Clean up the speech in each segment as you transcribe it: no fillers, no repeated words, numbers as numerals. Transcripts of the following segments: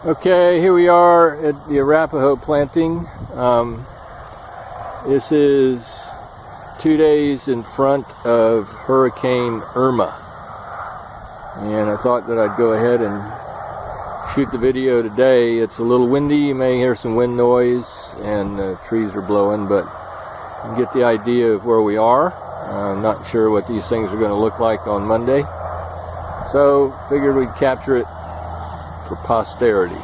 Okay, here we are at the Arapaho planting. This is 2 days in front of Hurricane Irma. And I thought that I'd go ahead and shoot the video today. It's a little windy, you may hear some wind noise, and the trees are blowing, but you can get the idea of where we are. I'm not sure what these things are going to look like on Monday, so figured we'd capture it for posterity.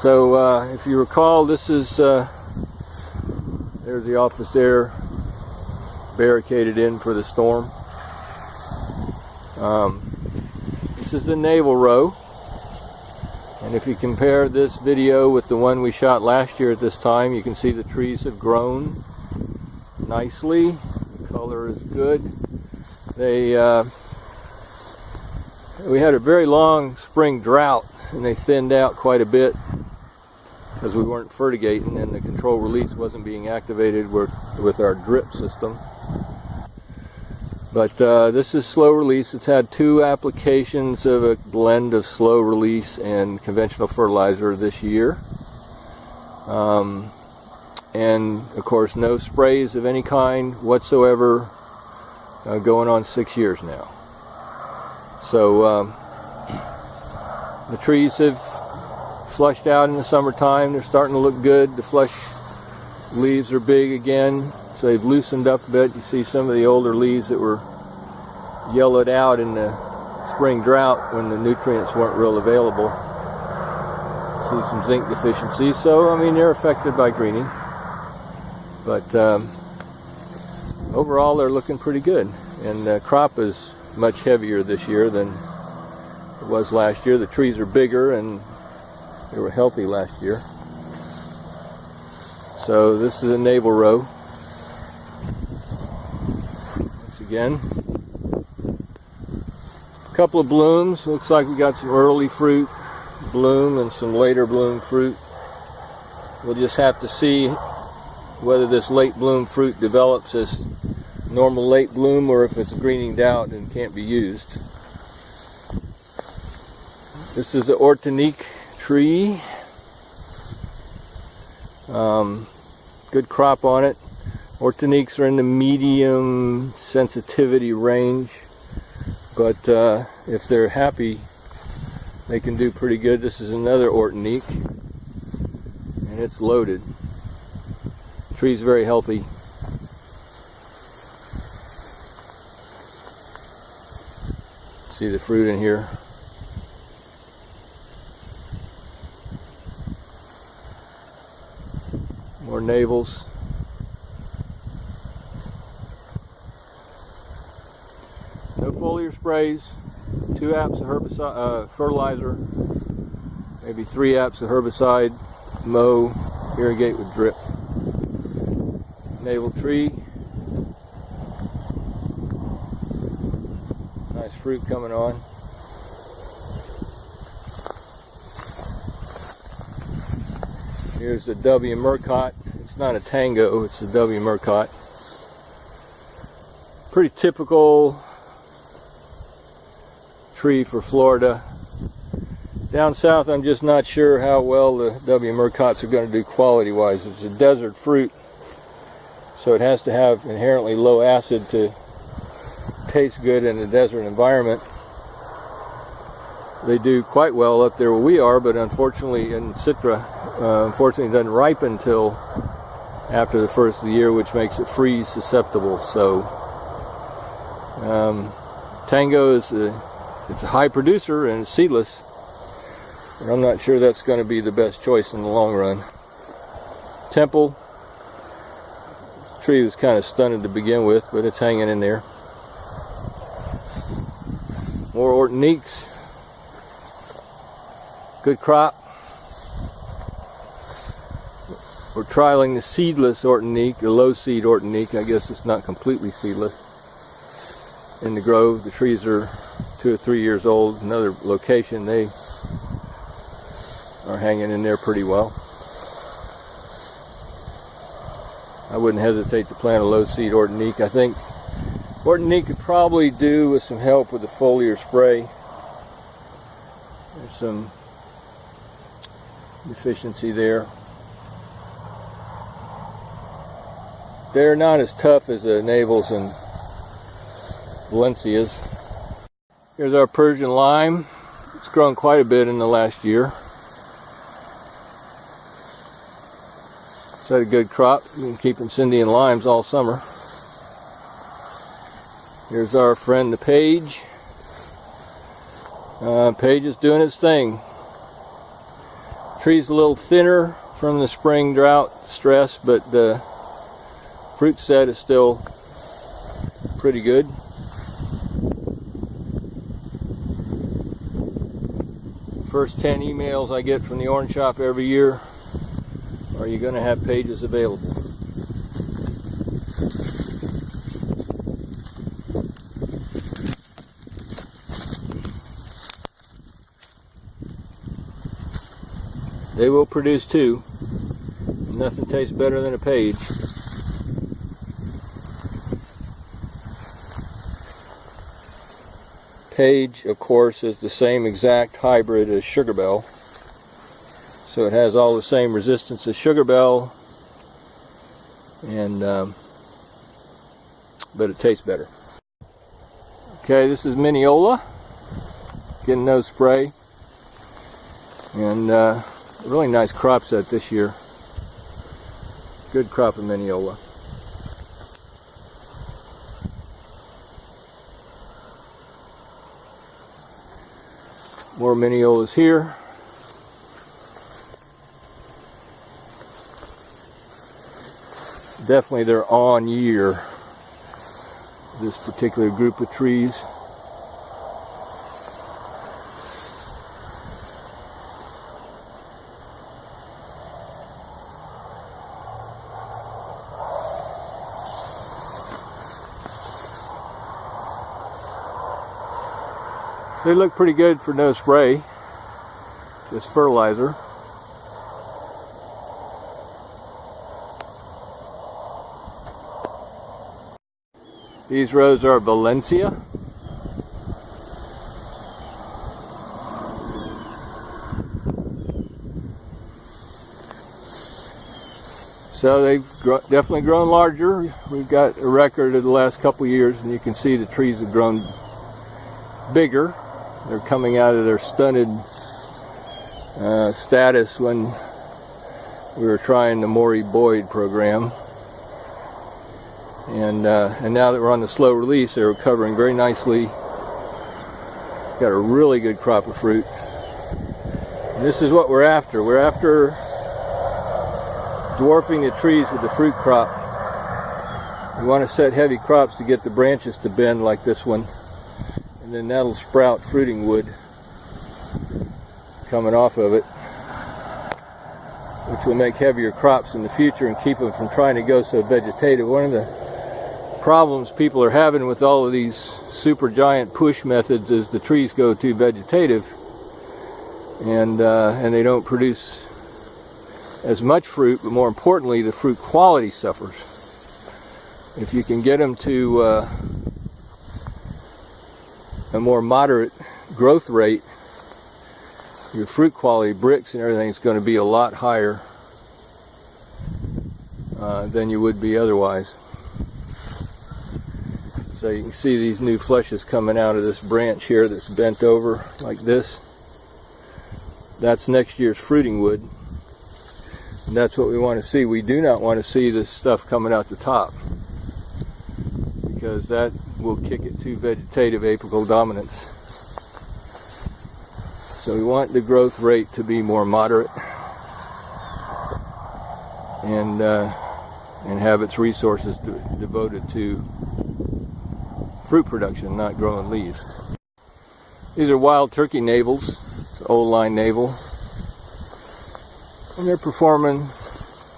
So if you recall, this is there's the office there, barricaded in for the storm. This is the navel row, and if you compare this video with the one we shot last year at this time, you can see the trees have grown nicely. The color is good. We had a very long spring drought, and they thinned out quite a bit because we weren't fertigating, and the control release wasn't being activated with our drip system. But this is slow release. It's had 2 applications of a blend of slow release and conventional fertilizer this year. And of course no sprays of any kind whatsoever, going on 6 years now. So the trees have flushed out in the summertime. They're starting to look good. The flush leaves are big again, so they've loosened up a bit. You see some of the older leaves that were yellowed out in the spring drought when the nutrients weren't real available. See some zinc deficiency. So I mean, they're affected by greening, but overall they're looking pretty good, and the crop is much heavier this year than it was last year. The trees are bigger and they were healthy last year. So this is a navel row. Once again, a couple of blooms. Looks like we got some early fruit bloom and some later bloom fruit. We'll just have to see whether this late bloom fruit develops as normal late bloom or if it's greeninged out and can't be used. This is the Ortenique tree. Good crop on it. Orteniques are in the medium sensitivity range, but if they're happy, they can do pretty good. This is another Ortenique, and it's loaded. The tree's very healthy. See the fruit in here. More navels. No foliar sprays. 2 apps of herbicide, fertilizer, maybe 3 apps of herbicide. Mow, irrigate with drip. Navel tree. Nice fruit coming on. Here's the W. Murcott. It's not a Tango, it's a W. Murcott. Pretty typical tree for Florida. Down south, I'm just not sure how well the W. Murcotts are going to do quality-wise. It's a desert fruit, so it has to have inherently low acid to taste good in a desert environment. They do quite well up there where we are, but unfortunately in Citra, unfortunately it doesn't ripen until after the first of the year, which makes it freeze susceptible. So Tango is it's a high producer and it's seedless, but I'm not sure that's going to be the best choice in the long run. Temple tree was kind of stunted to begin with, but it's hanging in there. More Orteniques. Good crop. We're trialing the seedless Ortenique, the low seed Ortenique. I guess it's not completely seedless. In the grove, the trees are 2 or 3 years old. Another location, they are hanging in there pretty well. I wouldn't hesitate to plant a low seed Ortenique. I think Ortenique could probably do with some help with the foliar spray. There's some deficiency there. They're not as tough as the navels and Valencias. Here's our Persian lime. It's grown quite a bit in the last year. It's had a good crop. You can keep them Indian limes all summer. Here's our friend the Page. Page is doing its thing. Tree's a little thinner from the spring drought stress, but the fruit set is still pretty good. First 10 emails I get from the orange shop every year: are you going to have Pages available? They will produce too. Nothing tastes better than a Page. Page, of course, is the same exact hybrid as Sugar Bell. So it has all the same resistance as Sugar Bell, and but it tastes better. Okay, this is Mineola, getting no spray, and a really nice crop set this year. Good crop of Mineola. More Mineolas here. Definitely they're on year, this particular group of trees. They look pretty good for no spray, just fertilizer. These rows are Valencia. So they've definitely grown larger. We've got a record of the last couple years, and you can see the trees have grown bigger. They're coming out of their stunted status when we were trying the Maury Boyd program, and now that we're on the slow release, they're recovering very nicely. Got a really good crop of fruit. And this is what we're after. We're after dwarfing the trees with the fruit crop. We want to set heavy crops to get the branches to bend like this one. And then that'll sprout fruiting wood coming off of it, which will make heavier crops in the future and keep them from trying to go so vegetative. One of the problems people are having with all of these super giant push methods is the trees go too vegetative, and they don't produce as much fruit, but more importantly, the fruit quality suffers. If you can get them to a more moderate growth rate, your fruit quality, bricks and everything is going to be a lot higher than you would be otherwise. So you can see these new fleshes coming out of this branch here that's bent over like this. That's next year's fruiting wood, and that's what we want to see. We do not want to see this stuff coming out the top, because that will kick it to vegetative apical dominance. So we want the growth rate to be more moderate, and have its resources devoted to fruit production, not growing leaves. These are wild turkey navels. It's an old line navel, and they're performing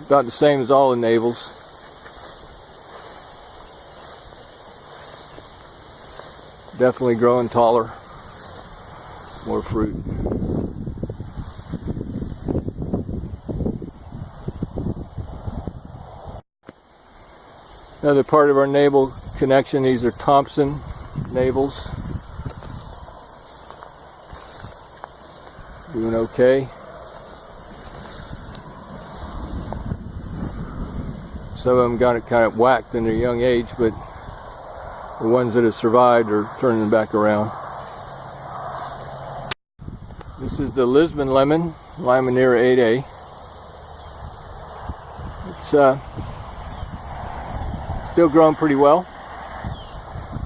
about the same as all the navels. Definitely growing taller, more fruit. Another part of our navel connection, these are Thompson navels. Doing okay. Some of them got it kind of whacked in their young age, but the ones that have survived are turning back around. This is the Lisbon lemon, Limonera 8A. It's still growing pretty well.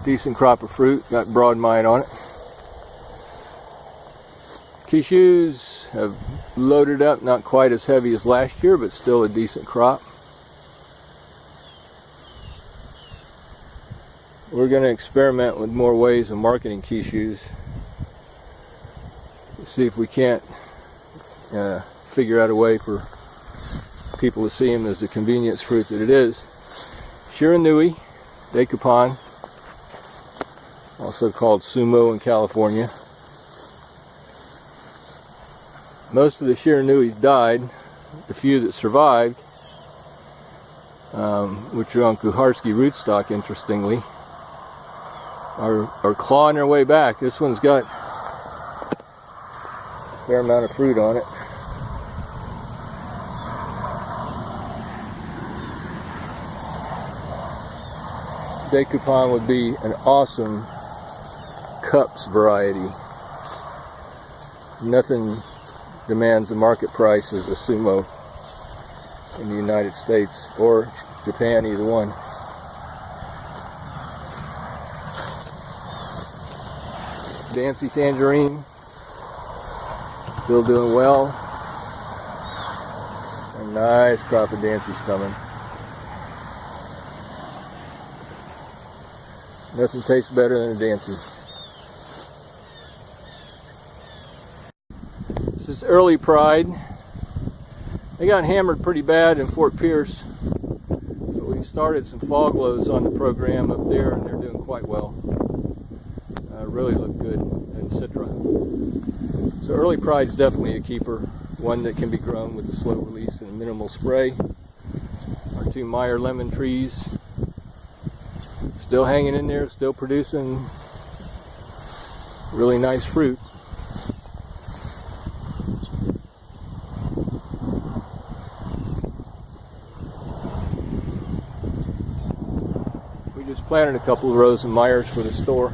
Decent crop of fruit, got broad mite on it. Cashews have loaded up, not quite as heavy as last year, but still a decent crop. We're going to experiment with more ways of marketing cashews. See if we can't figure out a way for people to see them as the convenience fruit that it is. Shiranui, Decupan, also called Sumo in California. Most of the Shiranuis died. The few that survived, which are on Kuharski rootstock, interestingly, are clawing their way back. This one's got a fair amount of fruit on it. Decupan would be an awesome cups variety. Nothing demands the market price as a Sumo in the United States or Japan, either one. Dancy tangerine, still doing well. A nice crop of Dancy's coming. Nothing tastes better than a Dancy. This is early Pride. They got hammered pretty bad in Fort Pierce, but we started some fog loads on the program up there, and they're doing quite well. Really look good in Citra. So early Pride's definitely a keeper, one that can be grown with a slow release and a minimal spray. Our two Meyer lemon trees, still hanging in there, still producing really nice fruit. We just planted a couple of rows of Meyers for the store.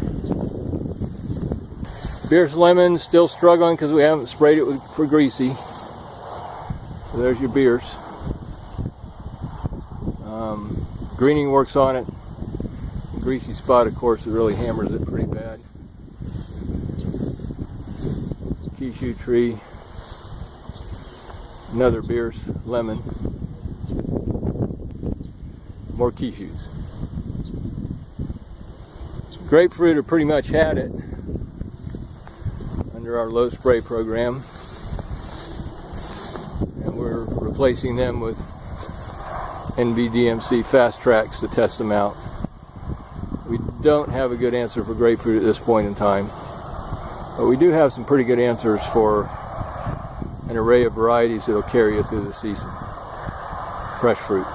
Beer's lemon, still struggling because we haven't sprayed it for greasy. So there's your Beers. Greening works on it. The greasy spot, of course, it really hammers it pretty bad. Kishu tree. Another Beer's lemon. More Kishus. Grapefruit have pretty much had it under our low spray program, and we're replacing them with NVDMC fast tracks to test them out. We don't have a good answer for grapefruit at this point in time, but we do have some pretty good answers for an array of varieties that will carry you through the season. Fresh fruit.